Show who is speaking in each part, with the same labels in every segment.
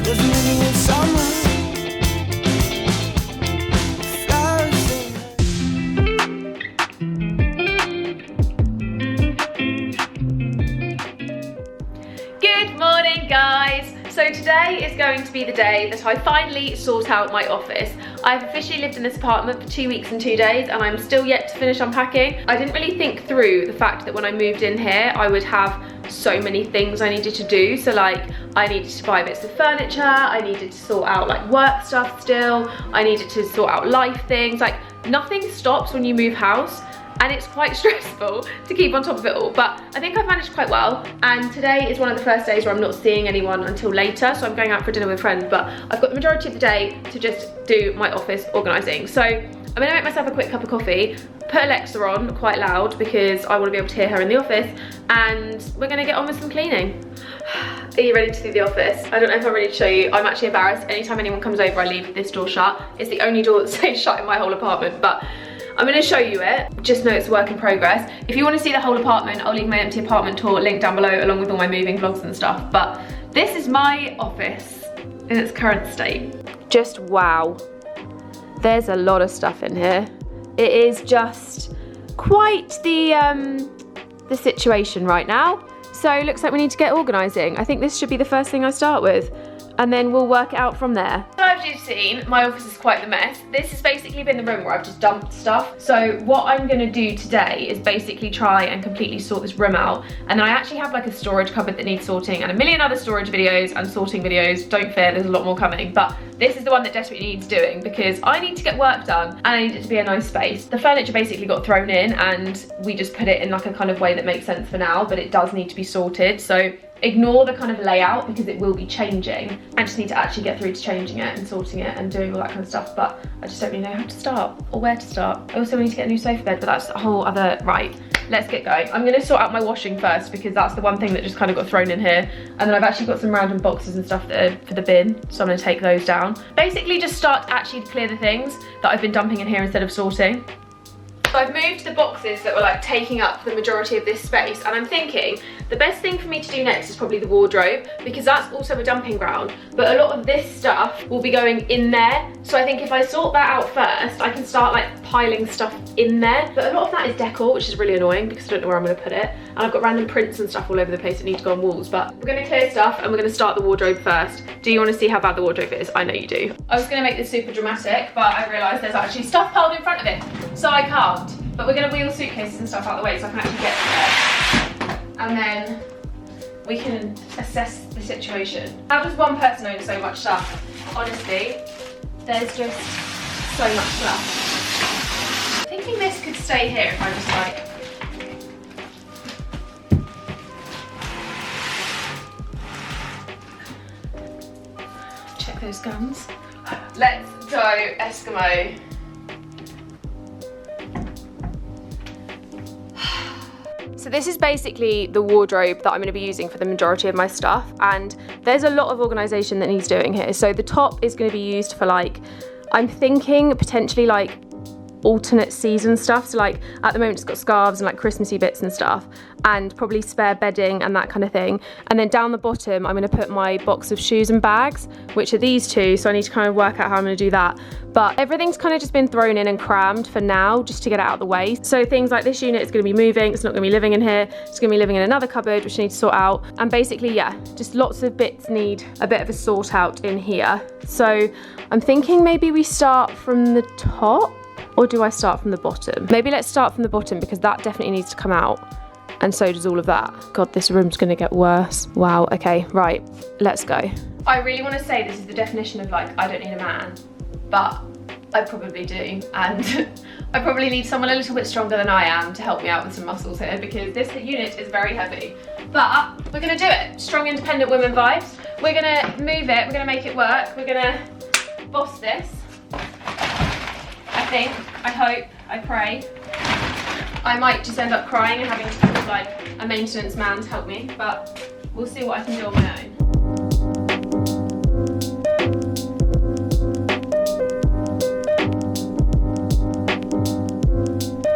Speaker 1: Living in the summer.
Speaker 2: Good morning, guys. So today is going to be the day that I finally sort out my office. I've officially lived in this apartment for 2 weeks and 2 days and I'm still yet to finish unpacking. I didn't really think through the fact that when I moved in here, I would have so many things I needed to do. So like, I needed to buy bits of furniture, I needed to sort out like work stuff still, I needed to sort out life things. Like, nothing stops when you move house. And it's quite stressful to keep on top of it all, but I think I've managed quite well. And today is one of the first days where I'm not seeing anyone until later, so I'm going out for dinner with friends, but I've got the majority of the day to just do my office organising. So I'm gonna make myself a quick cup of coffee, put Alexa on quite loud because I wanna be able to hear her in the office, and we're gonna get on with some cleaning. Are you ready to see the office? I don't know if I'm ready to show you. I'm actually embarrassed. Anytime anyone comes over, I leave this door shut. It's the only door that stays shut in my whole apartment, but I'm gonna show you it. Just know it's a work in progress. If you wanna see the whole apartment, I'll leave my empty apartment tour link down below along with all my moving vlogs and stuff. But this is my office in its current state. Just wow. There's a lot of stuff in here. It is just quite the situation right now. So it looks like we need to get organising. I think this should be the first thing I start with, and then we'll work it out from there. So as you've seen, my office is quite the mess. This has basically been the room where I've just dumped stuff. So what I'm gonna do today is basically try and completely sort this room out. And then I actually have like a storage cupboard that needs sorting and a million other storage videos and sorting videos. Don't fear, there's a lot more coming. But this is the one that desperately needs doing because I need to get work done and I need it to be a nice space. The furniture basically got thrown in and we just put it in like a kind of way that makes sense for now, but it does need to be sorted. So ignore the kind of layout because it will be changing. I just need to actually get through to changing it and sorting it and doing all that kind of stuff, but I just don't really know how to start or where to start. I also need to get a new sofa bed, but that's a whole other, right, let's get going. I'm gonna sort out my washing first because that's the one thing that just kind of got thrown in here. And then I've actually got some random boxes and stuff that are for the bin, so I'm gonna take those down. Basically just start actually to clear the things that I've been dumping in here instead of sorting. So I've moved the boxes that were like taking up the majority of this space, and I'm thinking the best thing for me to do next is probably the wardrobe because that's also a dumping ground, but a lot of this stuff will be going in there. So I think if I sort that out first, I can start like piling stuff in there. But a lot of that is decor, which is really annoying because I don't know where I'm gonna put it. And I've got random prints and stuff all over the place that need to go on walls, but we're gonna clear stuff and we're gonna start the wardrobe first. Do you wanna see how bad the wardrobe is? I know you do. I was gonna make this super dramatic, but I realized there's actually stuff piled in front of it, so I can't. But we're gonna wheel suitcases and stuff out of the way so I can actually get there. And then we can assess the situation. How does one person own so much stuff? Honestly, there's just so much stuff. I'm thinking this could stay here if I just like... Check those guns. Let's go Eskimo. So this is basically the wardrobe that I'm going to be using for the majority of my stuff, and there's a lot of organisation that needs doing here. So the top is going to be used for like, I'm thinking potentially like alternate season stuff. So like at the moment it's got scarves and like Christmassy bits and stuff, and probably spare bedding and that kind of thing. And then down the bottom I'm going to put my box of shoes and bags, which are these two, so I need to kind of work out how I'm going to do that. But everything's kind of just been thrown in and crammed for now just to get it out of the way. So things like this unit is going to be moving, it's not going to be living in here, it's going to be living in another cupboard which I need to sort out. And basically, yeah, just lots of bits need a bit of a sort out in here. So I'm thinking maybe we start from the top, or do I start from the bottom? Maybe let's start from the bottom because that definitely needs to come out. And so does all of that. God, this room's gonna get worse. Wow, okay, right, let's go. I really wanna say this is the definition of like, I don't need a man, but I probably do. And I probably need someone a little bit stronger than I am to help me out with some muscles here because this unit is very heavy. But we're gonna do it. Strong, independent women vibes. We're gonna move it, we're gonna make it work. We're gonna boss this. I think, I hope, I pray. I might just end up crying and having to call like a maintenance man to help me, but we'll see what I can do on my own.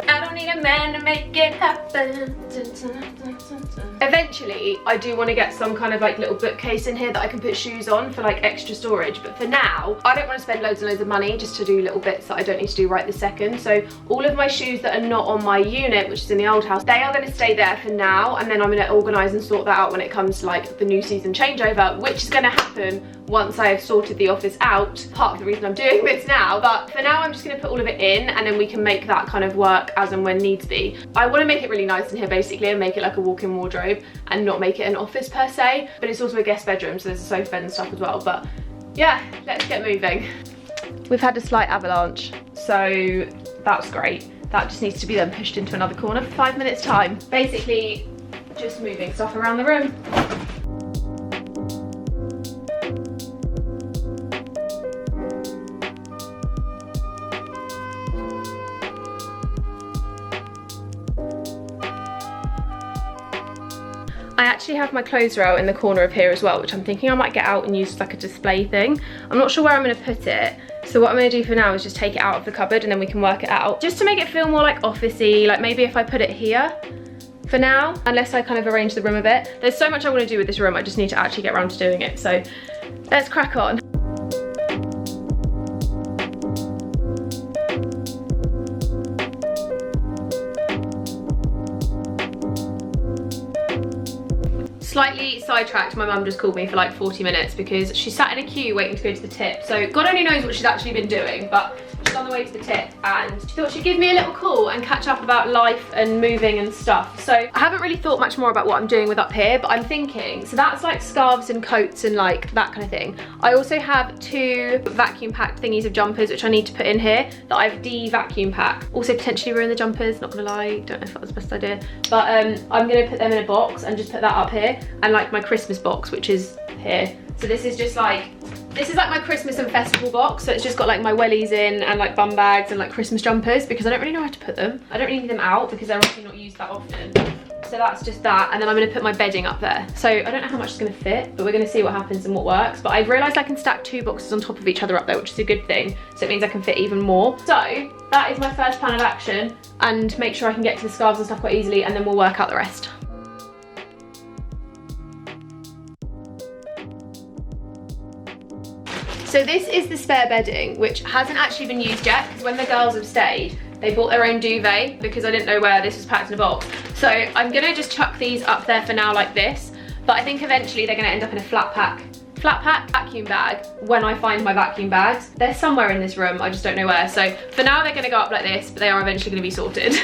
Speaker 2: I don't need a man to make it happen. eventually I do want to get some kind of like little bookcase in here that I can put shoes on for like extra storage, but for now I don't want to spend loads and loads of money just to do little bits that I don't need to do right this second. So all of my shoes that are not on my unit, which is in the old house, they are going to stay there for now, and then I'm going to organise and sort that out when it comes to like the new season changeover, which is going to happen once I have sorted the office out. Part of the reason I'm doing this now, but for now I'm just going to put all of it in, and then we can make that kind of work as and when needs be. I want to make it really nice in here basically and make it like a walk-in wardrobe and not make it an office per se, but it's also a guest bedroom, so there's a sofa bed and stuff as well. But yeah, let's get moving. We've had a slight avalanche, so that's great. That just needs to be then pushed into another corner for 5 minutes time. Basically just moving stuff around the room. I actually have my clothes rail in the corner of here as well, which I'm thinking I might get out and use as like a display thing. I'm not sure where I'm going to put it, so what I'm going to do for now is just take it out of the cupboard and then we can work it out. Just to make it feel more like officey, like maybe if I put it here for now, unless I kind of arrange the room a bit. There's so much I want to do with this room, I just need to actually get around to doing it, so let's crack on. Slightly sidetracked, my mum just called me for like 40 minutes because she sat in a queue waiting to go to the tip. So God only knows what she's actually been doing, but she's on the way to the tip and she thought she'd give me a little call and catch up about life and moving and stuff. So I haven't really thought much more about what I'm doing with up here, but I'm thinking, so that's like scarves and coats and like that kind of thing. I also have 2 vacuum packed thingies of jumpers which I need to put in here that I've de-vacuum packed. Also potentially ruin the jumpers, not gonna lie, don't know if that was the best idea. But I'm gonna put them in a box and just put that up here, and like my Christmas box, which is here. So this is just like, this is like my Christmas and festival box, so it's just got like my wellies in and like bum bags and like Christmas jumpers, because I don't really know where to put them. I don't really need them out because they're obviously not used that often. So that's just that, and then I'm going to put my bedding up there. So I don't know how much it's going to fit, but we're going to see what happens and what works. But I've realised I can stack 2 boxes on top of each other up there, which is a good thing. So it means I can fit even more. So that is my first plan of action, and make sure I can get to the scarves and stuff quite easily, and then we'll work out the rest. So this is the spare bedding, which hasn't actually been used yet, because when the girls have stayed, they bought their own duvet because I didn't know where this was packed in a box. So I'm gonna just chuck these up there for now like this, but I think eventually they're gonna end up in a flat pack vacuum bag when I find my vacuum bags. They're somewhere in this room, I just don't know where. So for now they're gonna go up like this, but they are eventually gonna be sorted.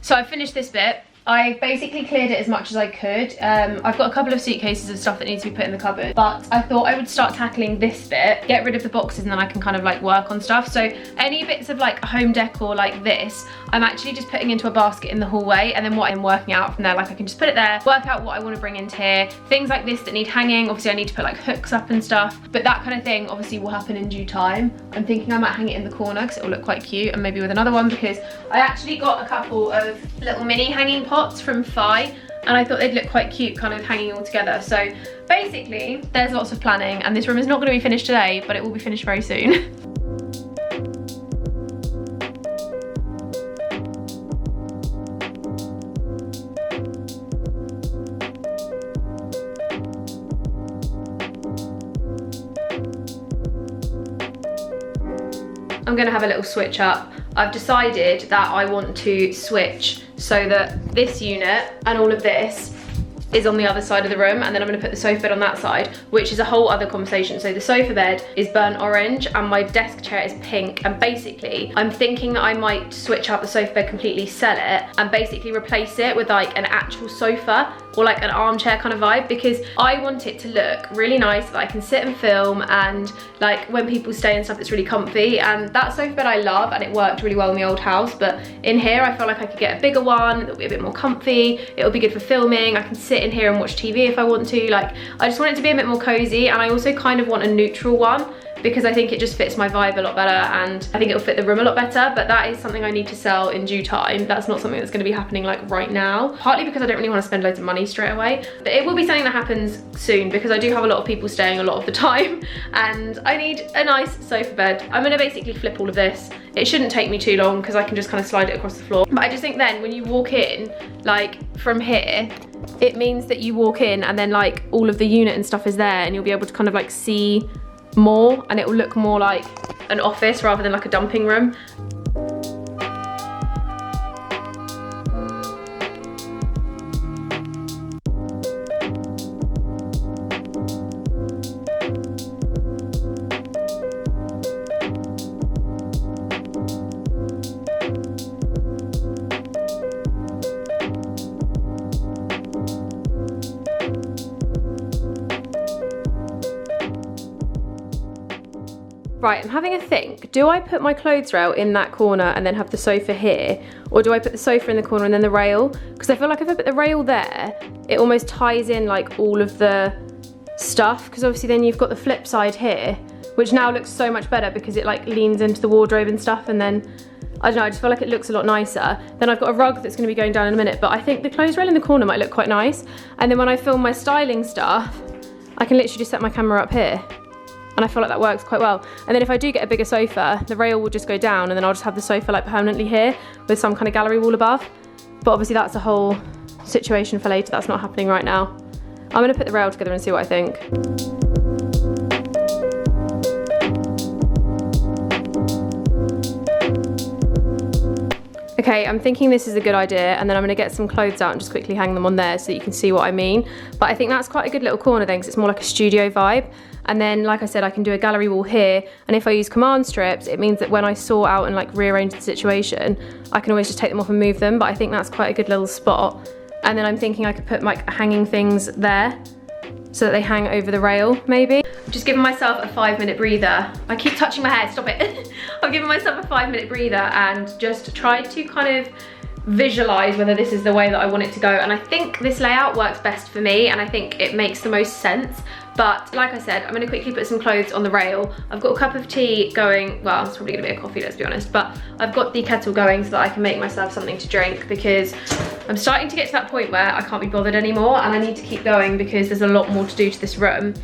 Speaker 2: So I finished this bit. I basically cleared it as much as I could. I've got a couple of suitcases of stuff that needs to be put in the cupboard, but I thought I would start tackling this bit, get rid of the boxes, and then I can kind of like work on stuff. So any bits of like home decor like this, I'm actually just putting into a basket in the hallway, and then what I'm working out from there, like I can just put it there, work out what I want to bring into here. Things like this that need hanging, obviously I need to put like hooks up and stuff, but that kind of thing obviously will happen in due time. I'm thinking I might hang it in the corner because it will look quite cute, and maybe with another one, because I actually got a couple of little mini hanging pots from Fi, and I thought they'd look quite cute kind of hanging all together. So basically there's lots of planning, and this room is not going to be finished today, but it will be finished very soon. I'm gonna have a little switch up. I've decided that I want to switch so that this unit and all of this is on the other side of the room, and then I'm gonna put the sofa bed on that side, which is a whole other conversation. So the sofa bed is burnt orange and my desk chair is pink, and basically I'm thinking that I might switch out the sofa bed completely, sell it, and basically replace it with like an actual sofa or like an armchair kind of vibe, because I want it to look really nice, that I can sit and film, and like when people stay and stuff, it's really comfy. And that sofa bed I love, and it worked really well in the old house, but in here I feel like I could get a bigger one that'll be a bit more comfy. It'll be good for filming. I can sit in here and watch TV if I want to. Like, I just want it to be a bit more cozy, and I also kind of want a neutral one, because I think it just fits my vibe a lot better, and I think it'll fit the room a lot better. But that is something I need to sell in due time. That's not something that's going to be happening like right now, partly because I don't really want to spend loads of money straight away, but it will be something that happens soon, because I do have a lot of people staying a lot of the time and I need a nice sofa bed. I'm going to basically flip all of this. It shouldn't take me too long because I can just kind of slide it across the floor, but I just think then when you walk in, like from here, it means that you walk in and then like all of the unit and stuff is there, and you'll be able to kind of like see more, and it will look more like an office rather than like a dumping room. Right, I'm having a think. Do I put my clothes rail in that corner and then have the sofa here? Or do I put the sofa in the corner and then the rail? Because I feel like if I put the rail there, it almost ties in like all of the stuff. Because obviously then you've got the flip side here, which now looks so much better because it like leans into the wardrobe and stuff. And then, I don't know, I just feel like it looks a lot nicer. Then I've got a rug that's gonna be going down in a minute, but I think the clothes rail in the corner might look quite nice. And then when I film my styling stuff, I can literally just set my camera up here. And I feel like that works quite well. And then if I do get a bigger sofa, the rail will just go down, and then I'll just have the sofa like permanently here with some kind of gallery wall above. But obviously that's a whole situation for later. That's not happening right now. I'm gonna put the rail together and see what I think. Okay, I'm thinking this is a good idea, and then I'm gonna get some clothes out and just quickly hang them on there so that you can see what I mean. But I think that's quite a good little corner then, because it's more like a studio vibe. And then, like I said, I can do a gallery wall here, and if I use command strips, it means that when I sort out and like rearrange the situation, I can always just take them off and move them. But I think that's quite a good little spot. And then I'm thinking I could put like hanging things there so that they hang over the rail, maybe. I've just given myself a 5-minute breather. I keep touching my hair, stop it. I've given myself a 5-minute breather and just tried to kind of visualize whether this is the way that I want it to go. And I think this layout works best for me, and I think it makes the most sense. But like I said, I'm gonna quickly put some clothes on the rail. I've got a cup of tea going, well, it's probably gonna be a coffee, let's be honest, but I've got the kettle going so that I can make myself something to drink, because I'm starting to get to that point where I can't be bothered anymore, and I need to keep going because there's a lot more to do to this room.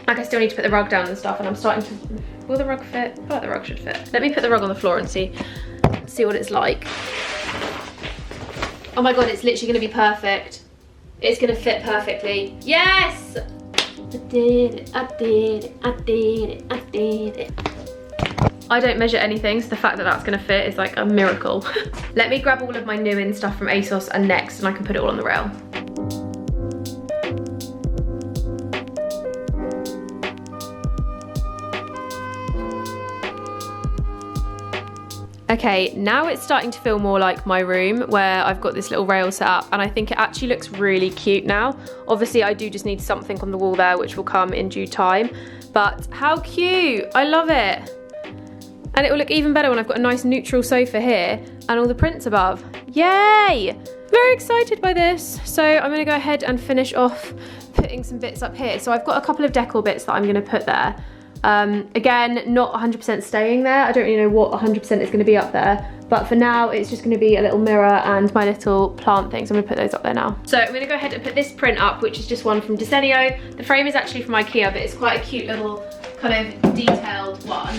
Speaker 2: Like, I still need to put the rug down and stuff, and I'm starting to, will the rug fit? I feel like the rug should fit. Let me put the rug on the floor and see what it's like. Oh my God, it's literally gonna be perfect. It's gonna fit perfectly. Yes! I did it, I did it, I did it, I did it. I don't measure anything, so the fact that that's gonna fit is like a miracle. Let me grab all of my new in stuff from ASOS and Next, and I can put it all on the rail. Okay, now it's starting to feel more like my room, where I've got this little rail set up, and I think it actually looks really cute now. Obviously I do just need something on the wall there, which will come in due time, but how cute, I love it. And it will look even better when I've got a nice neutral sofa here and all the prints above. Yay! Very excited by this. So I'm gonna go ahead and finish off putting some bits up here. So I've got a couple of decor bits that I'm gonna put there. Again, not 100% staying there. I don't really know what 100% is going to be up there, but for now it's just going to be a little mirror and my little plant things. I'm going to put those up there now. So I'm going to go ahead and put this print up, which is just one from Desenio. The frame is actually from Ikea, but it's quite a cute little kind of detailed one.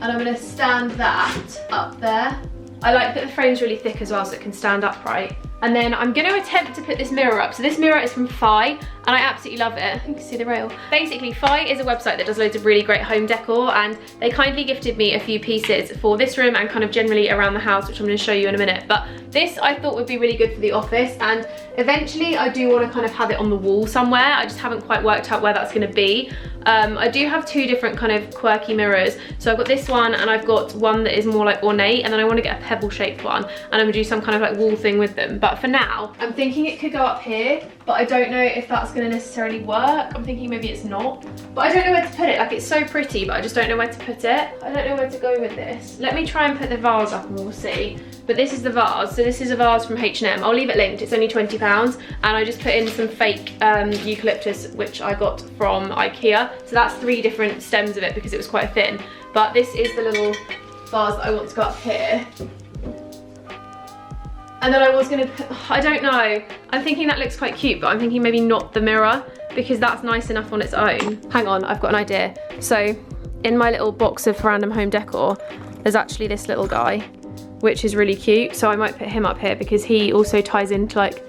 Speaker 2: And I'm going to stand that up there. I like that the frame's really thick as well, so it can stand upright. And then I'm going to attempt to put this mirror up. So this mirror is from Fi, and I absolutely love it. You can see the rail. Basically, Fi is a website that does loads of really great home decor, and they kindly gifted me a few pieces for this room and kind of generally around the house, which I'm going to show you in a minute. But this I thought would be really good for the office, and eventually I do want to kind of have it on the wall somewhere. I just haven't quite worked out where that's going to be. I do have two different kind of quirky mirrors. So I've got this one, and I've got one that is more like ornate, and then I want to get a pebble shaped one, and I'm going to do some kind of like wall thing with them. But for now, I'm thinking it could go up here, but I don't know if that's going to necessarily work. I'm thinking maybe it's not, but I don't know where to put it. Like, it's so pretty, but I just don't know where to put it. I don't know where to go with this. Let me try and put the vase up and we'll see. But this is the vase. So this is a vase from H&M. I'll leave it linked. It's only £20, and I just put in some fake eucalyptus, which I got from IKEA. So that's 3 different stems of it because it was quite thin. But this is the little vase that I want to go up here. And then I was gonna put, I don't know. I'm thinking that looks quite cute, but I'm thinking maybe not the mirror, because that's nice enough on its own. Hang on, I've got an idea. So in my little box of random home decor, there's actually this little guy, which is really cute. So I might put him up here because he also ties into like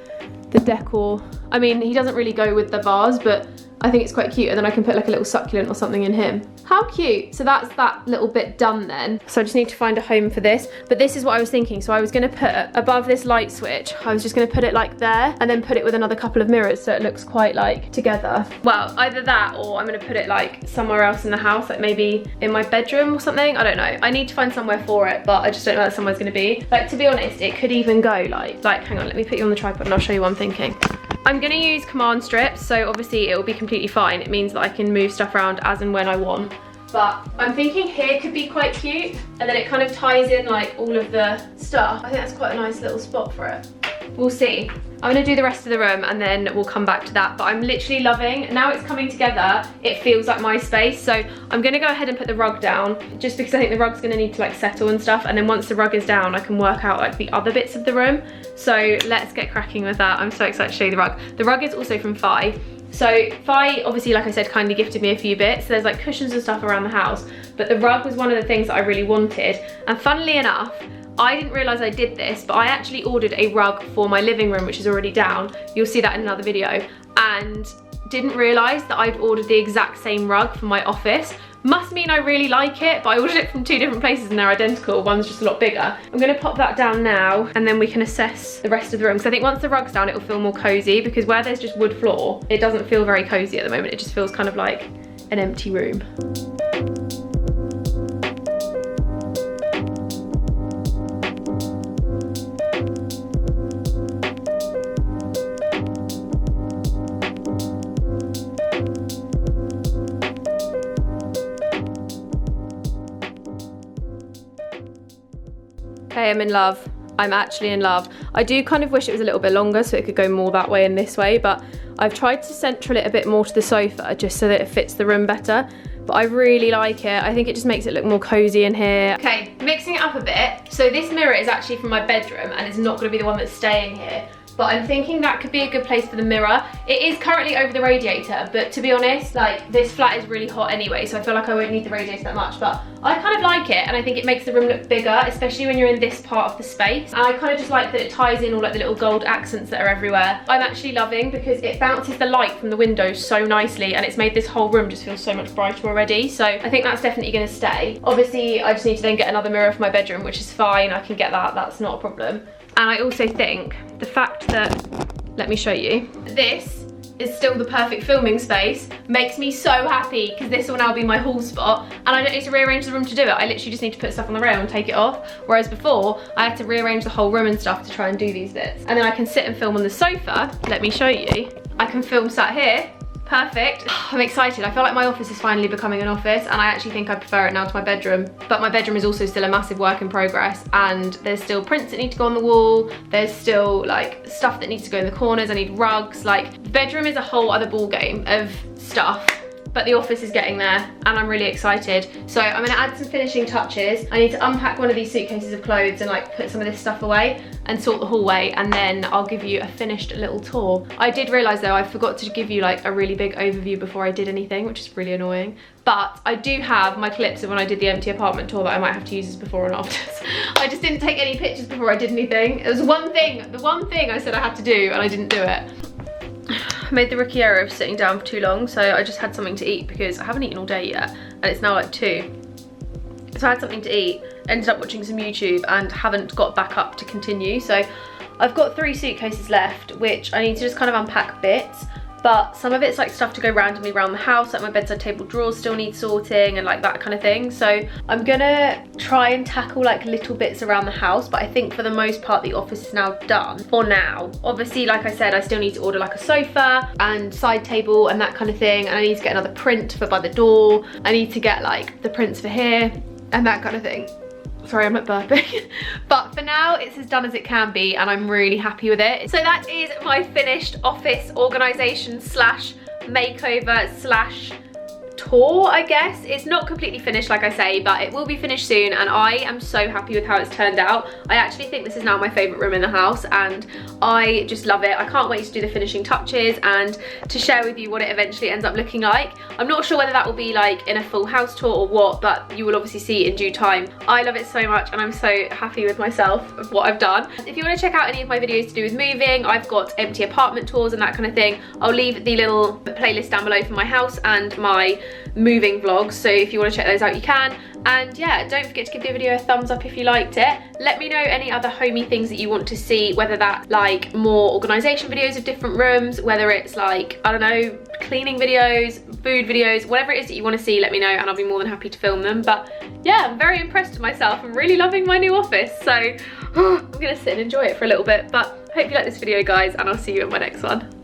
Speaker 2: the decor. I mean, he doesn't really go with the vase, but I think it's quite cute, and then I can put like a little succulent or something in him. How cute. So that's that little bit done then. So I just need to find a home for this. But this is what I was thinking. So I was gonna put above this light switch, I was just gonna put it like there, and then put it with another couple of mirrors so it looks quite like together. Well, either that, or I'm gonna put it like somewhere else in the house, like maybe in my bedroom or something. I don't know. I need to find somewhere for it, but I just don't know where somewhere's gonna be. Like, to be honest, it could even go like, hang on, let me put you on the tripod and I'll show you what I'm thinking. I'm gonna use command strips, so obviously it will be completely fine. It means that I can move stuff around as and when I want. But I'm thinking here could be quite cute, and then it kind of ties in like all of the stuff. I think that's quite a nice little spot for it. We'll see. I'm gonna do the rest of the room and then we'll come back to that. But I'm literally loving, now it's coming together, it feels like my space. So I'm gonna go ahead and put the rug down, just because I think the rug's gonna need to like settle and stuff. And then once the rug is down, I can work out like the other bits of the room. So let's get cracking with that. I'm so excited to show you the rug. The rug is also from Fi. So Fi, obviously, like I said, kindly gifted me a few bits. So there's like cushions and stuff around the house, but the rug was one of the things that I really wanted. And funnily enough, I didn't realise I did this, but I actually ordered a rug for my living room, which is already down. You'll see that in another video. And didn't realise that I'd ordered the exact same rug for my office. Must mean I really like it, but I ordered it from 2 different places and they're identical. One's just a lot bigger. I'm gonna pop that down now, and then we can assess the rest of the room. So I think once the rug's down, it will feel more cozy, because where there's just wood floor, it doesn't feel very cozy at the moment. It just feels kind of like an empty room. Okay, I'm in love. I'm actually in love. I do kind of wish it was a little bit longer so it could go more that way and this way, but I've tried to central it a bit more to the sofa just so that it fits the room better. But I really like it. I think it just makes it look more cozy in here. Okay, mixing it up a bit. So this mirror is actually from my bedroom and it's not gonna be the one that's staying here. But I'm thinking that could be a good place for the mirror. It is currently over the radiator, but to be honest, like, this flat is really hot anyway, so I feel like I won't need the radiator that much, but I kind of like it, and I think it makes the room look bigger, especially when you're in this part of the space. And I kind of just like that it ties in all like the little gold accents that are everywhere. I'm actually loving, because it bounces the light from the windows so nicely, and it's made this whole room just feel so much brighter already. So I think that's definitely gonna stay. Obviously, I just need to then get another mirror for my bedroom, which is fine. I can get that, that's not a problem. And I also think the fact that, let me show you, this is still the perfect filming space makes me so happy, because this will now be my haul spot and I don't need to rearrange the room to do it. I literally just need to put stuff on the rail and take it off. Whereas before, I had to rearrange the whole room and stuff to try and do these bits. And then I can sit and film on the sofa. Let me show you. I can film sat here. Perfect. I'm excited. I feel like my office is finally becoming an office, and I actually think I prefer it now to my bedroom. But my bedroom is also still a massive work in progress, and there's still prints that need to go on the wall. There's still like stuff that needs to go in the corners. I need rugs. Like, the bedroom is a whole other ball game of stuff. but the office is getting there and I'm really excited. So I'm gonna add some finishing touches. I need to unpack one of these suitcases of clothes and like put some of this stuff away and sort the hallway, and then I'll give you a finished little tour. I did realise though, I forgot to give you like a really big overview before I did anything, which is really annoying. But I do have my clips of when I did the empty apartment tour that I might have to use as before and afters. I just didn't take any pictures before I did anything. It was one thing, the one thing I said I had to do and I didn't do it. I made the rookie error of sitting down for too long, so I just had something to eat because I haven't eaten all day yet and it's now like 2. So I had something to eat, ended up watching some YouTube and haven't got back up to continue. So I've got 3 suitcases left, which I need to just kind of unpack bits, but some of it's like stuff to go randomly around the house, like my bedside table drawers still need sorting and like that kind of thing. So I'm gonna try and tackle like little bits around the house, but I think for the most part the office is now done for now. Obviously, like I said, I still need to order like a sofa and side table and that kind of thing, and I need to get another print for by the door. I need to get like the prints for here and that kind of thing. Sorry, I'm not burping. But for now, it's as done as it can be and I'm really happy with it. So that is my finished office organisation slash makeover slash tour, I guess. It's not completely finished, like I say, but it will be finished soon and I am so happy with how it's turned out. I actually think this is now my favourite room in the house and I just love it. I can't wait to do the finishing touches and to share with you what it eventually ends up looking like. I'm not sure whether that will be like in a full house tour or what, but you will obviously see in due time. I love it so much and I'm so happy with myself of what I've done. If you want to check out any of my videos to do with moving, I've got empty apartment tours and that kind of thing. I'll leave the little playlist down below for my house and my moving vlogs, so if you want to check those out you can. And yeah, don't forget to give the video a thumbs up if you liked it. Let me know any other homey things that you want to see, whether that's like more organisation videos of different rooms, whether it's like, I don't know, cleaning videos, food videos, whatever it is that you want to see, let me know and I'll be more than happy to film them. But yeah, I'm very impressed with myself. I'm really loving my new office, so I'm gonna sit and enjoy it for a little bit. But I hope you like this video, guys, and I'll see you in my next one.